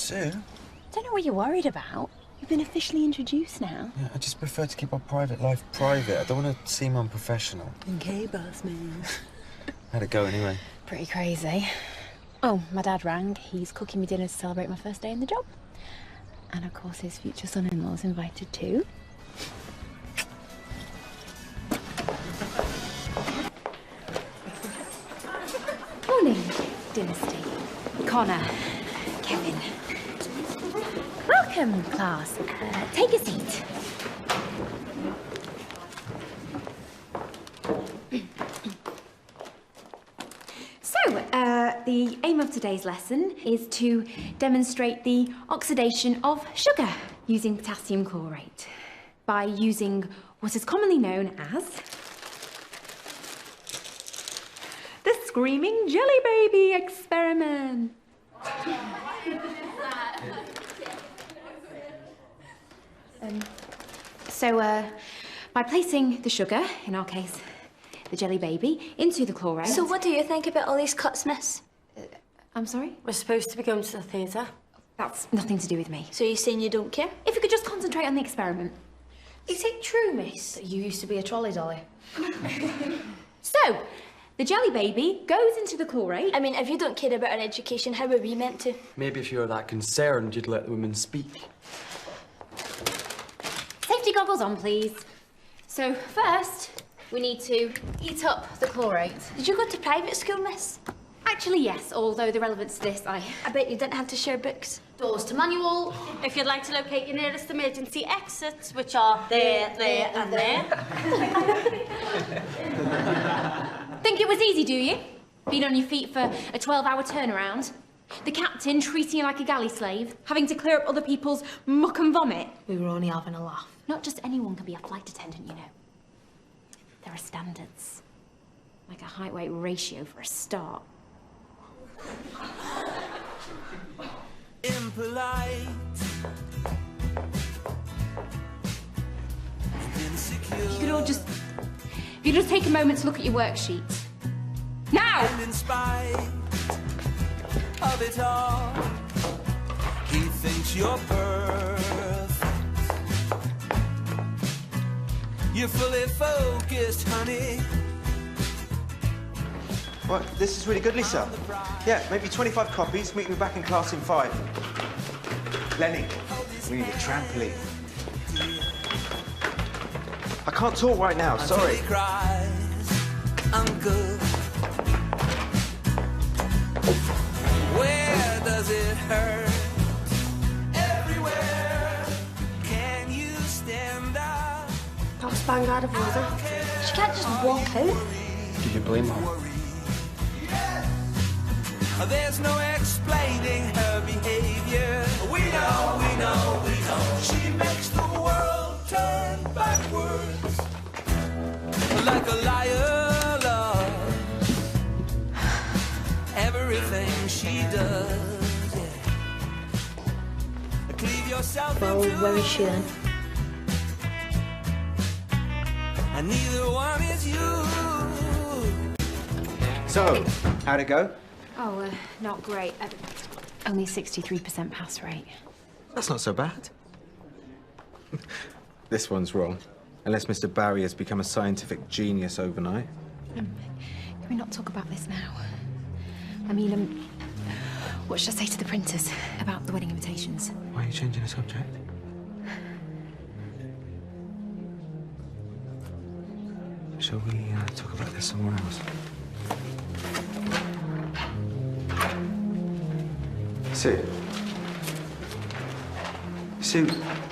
Sue? I don't know what you're worried about. You've been officially introduced now. Yeah, I just prefer to keep our private life private. I don't want to seem unprofessional. Okay, boss man. How'd it go anyway? Pretty crazy. Oh, my dad rang. He's cooking me dinner to celebrate my first day in the job. And of course his future son-in-law's invited too. Morning, Dynasty. Connor, Kevin. Welcome, class. Take a seat. The aim of today's lesson is to demonstrate the oxidation of sugar using potassium chlorate by using what is commonly known as the Screaming Jelly Baby experiment. By placing the sugar, in our case, the jelly baby, into the chlorate... So what do you think about all these cuts, miss? I'm sorry? We're supposed to be going to the theatre. That's nothing to do with me. So you're saying you don't care? If you could just concentrate on the experiment. Is it true, miss? That you used to be a trolley dolly. So, the jelly baby goes into the chlorate. I mean, if you don't care about our education, how are we meant to? Maybe if you were that concerned, you'd let the women speak. Safety goggles on, please. So, first, we need to heat up the chlorate. Did you go to private school, miss? Actually, yes, although the relevance to this, I bet you didn't have to share books. Doors to manual. If you'd like to locate your nearest emergency exits, which are there, and there. Think it was easy, do you? Being on your feet for a 12-hour turnaround? The captain treating you like a galley slave? Having to clear up other people's muck and vomit? We were only having a laugh. Not just anyone can be a flight attendant, you know. There are standards. Like a height-weight ratio for a start. Impolite. You could all just... If you just take a moment to look at your worksheet. Now! And in spite of it all, he thinks you're perfect. You're fully focused, honey. Right, this is really good, Lisa. Yeah, maybe 25 copies. Meet me back in class in 5. Lenny, we need a trampoline. I can't talk right now, sorry. He cries, I'm good. Where does it hurt? Everywhere. Can you stand up? That was bang out of order. She can't just walk out. Do you blame her? There's no explaining her behavior. We know. She makes the world turn backwards. Like a liar, love. Everything she does, yeah. Cleave yourself Well, into where is she then? and neither one is you. So, how'd it go? Oh, not great. Only 63% pass rate. That's not so bad. This one's wrong. Unless Mr. Barry has become a scientific genius overnight. Can we not talk about this now? I mean, what should I say to the printers about the wedding invitations? Why are you changing the subject? Shall we talk about this somewhere else? Sue,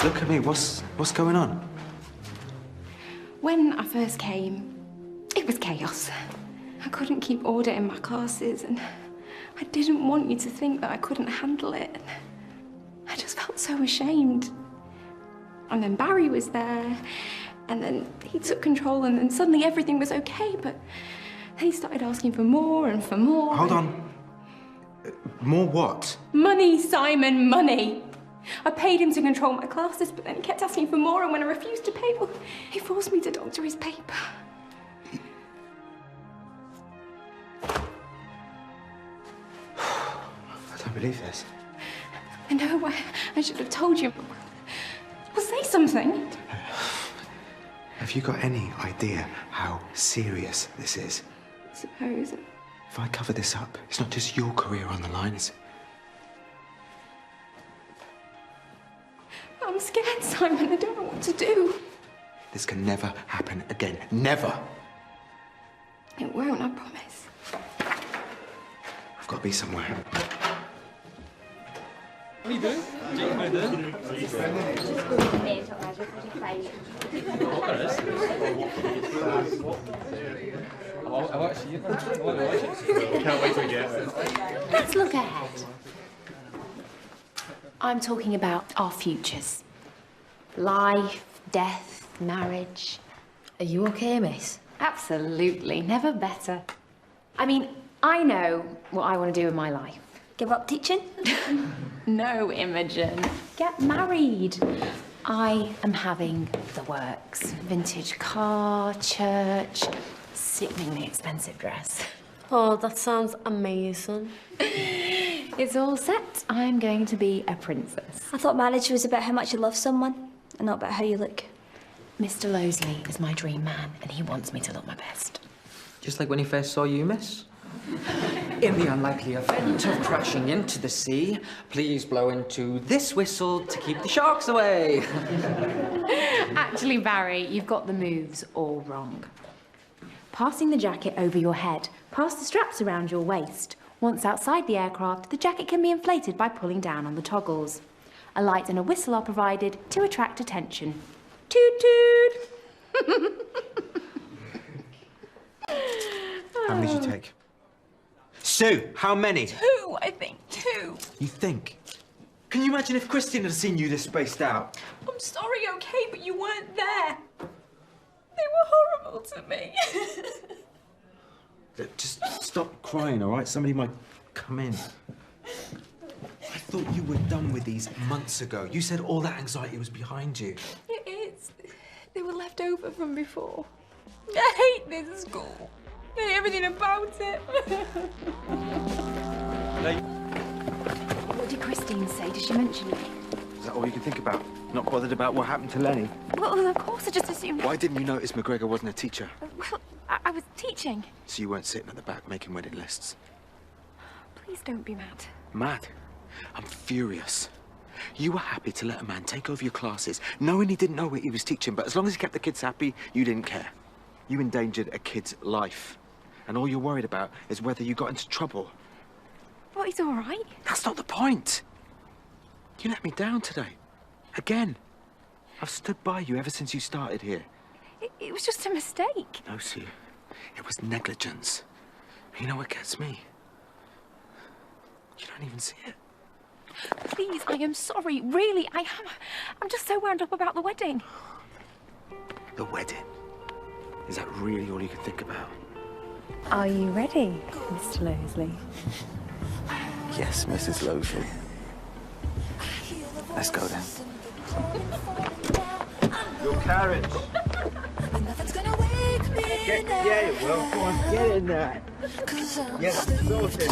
look at me. What's going on? When I first came, it was chaos. I couldn't keep order in my classes, and I didn't want you to think that I couldn't handle it. I just felt so ashamed. And then Barry was there, and then he took control, and then suddenly everything was okay, but then he started asking for more and for more. Hold on. More what? Money, Simon, money. I paid him to control my classes, but then he kept asking for more, and when I refused to pay, well, he forced me to doctor his paper. I don't believe this. I know, I should have told you. Well, say something. Have you got any idea how serious this is? I suppose. If I cover this up, it's not just your career on the line, it's... I'm scared, Simon. I don't know what to do. This can never happen again. Never! It won't, I promise. I've got to be somewhere. What are you doing? How you doing? Can't wait to get there. Let's look ahead. I'm talking about our futures. Life, death, marriage. Are you okay, miss? Absolutely, never better. I mean, I know what I want to do with my life. Give up teaching? No, Imogen. Get married. I am having the works. Vintage car, church, sickeningly expensive dress. Oh, that sounds amazing. It's all set. I'm going to be a princess. I thought marriage was about how much you love someone, and not about how you look. Mr. Losley is my dream man, and he wants me to look my best. Just like when he first saw you, miss. In the unlikely event of crashing into the sea, please blow into this whistle to keep the sharks away. Actually, Barry, you've got the moves all wrong. Passing the jacket over your head, pass the straps around your waist. Once outside the aircraft, the jacket can be inflated by pulling down on the toggles. A light and a whistle are provided to attract attention. Toot toot! How many did you take? Sue, how many? 2, I think. 2. You think? Can you imagine if Christine had seen you this spaced out? I'm sorry, okay, but you weren't there. They were horrible to me. Just stop crying, all right? Somebody might come in. I thought you were done with these months ago. You said all that anxiety was behind you. It is. They were left over from before. I hate this school. I hate everything about it. What did Christine say? Did she mention me? Is that all you can think about? Not bothered about what happened to Lenny? Well, of course, I just assumed... Why didn't you notice McGregor wasn't a teacher? Well, I was teaching. So you weren't sitting at the back making wedding lists? Please don't be mad. Mad? I'm furious. You were happy to let a man take over your classes, knowing he didn't know what he was teaching, but as long as he kept the kids happy, you didn't care. You endangered a kid's life. And all you're worried about is whether you got into trouble. Well, he's all right. That's not the point. You let me down today. Again. I've stood by you ever since you started here. It was just a mistake. No, Sue. It was negligence. You know what gets me? You don't even see it. Please, I am sorry. Really, I am. I'm just so wound up about the wedding. The wedding. Is that really all you can think about? Are you ready, Mr. Losley? Yes, Mrs. Losley. Let's go then. Your carriage. Yeah, it will. Go on, get in there. Yes, sorted.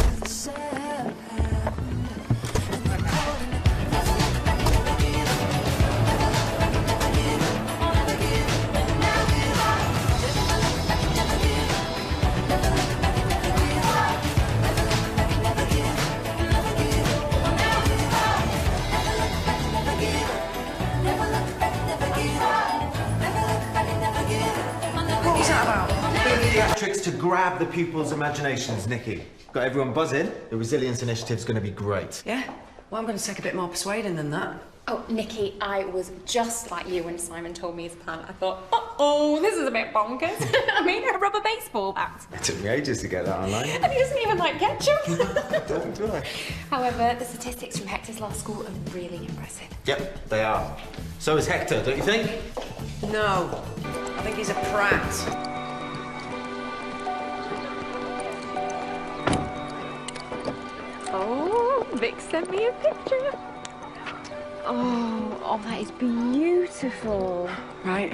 Theatrics to grab the pupils' imaginations, Nikki. Got everyone buzzing. The resilience initiative's going to be great. Yeah? Well, I'm going to take a bit more persuading than that. Oh, Nikki, I was just like you when Simon told me his plan. I thought, uh-oh, this is a bit bonkers. I mean, a rubber baseball bat. It took me ages to get that online. And he doesn't even like ketchup. Don't do it. However, the statistics from Hector's law school are really impressive. Yep, they are. So is Hector, don't you think? No. I think he's a prat. Oh, Vic sent me a picture. Oh, that is beautiful. Right.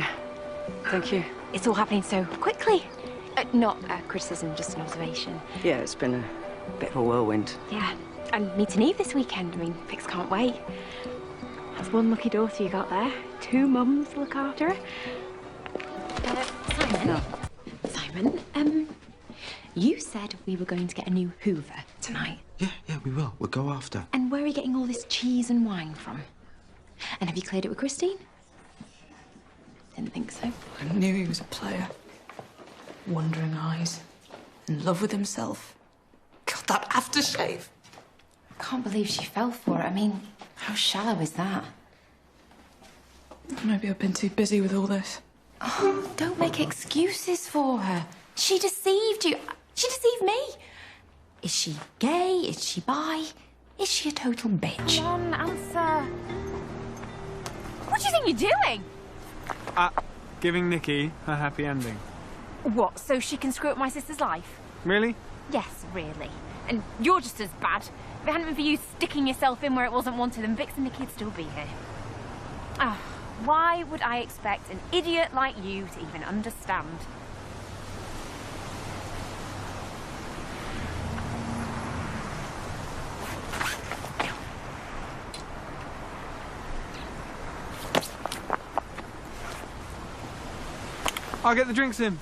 Thank you. It's all happening so quickly. Not a criticism, just an observation. Yeah, it's been a bit of a whirlwind. Yeah, And meeting Eve this weekend. I mean, Vix can't wait. That's one lucky daughter you got there. 2 mums to look after her. Simon? No. Simon, you said we were going to get a new Hoover tonight. Yeah, we will. We'll go after. And where are you getting all this cheese and wine from? And have you cleared it with Christine? Didn't think so. I knew he was a player. Wandering eyes. In love with himself. God, that aftershave. I can't believe she fell for it. I mean, how shallow is that? Maybe I've been too busy with all this. Oh, don't make excuses for her. She deceived you. She deceived me. Is she gay? Is she bi? Is she a total bitch? Come on, answer. What do you think you're doing? Giving Nikki her happy ending. What, so she can screw up my sister's life? Really? Yes, really. And you're just as bad. If it hadn't been for you sticking yourself in where it wasn't wanted, then Vix and Nikki would still be here. Why would I expect an idiot like you to even understand? I'll get the drinks in.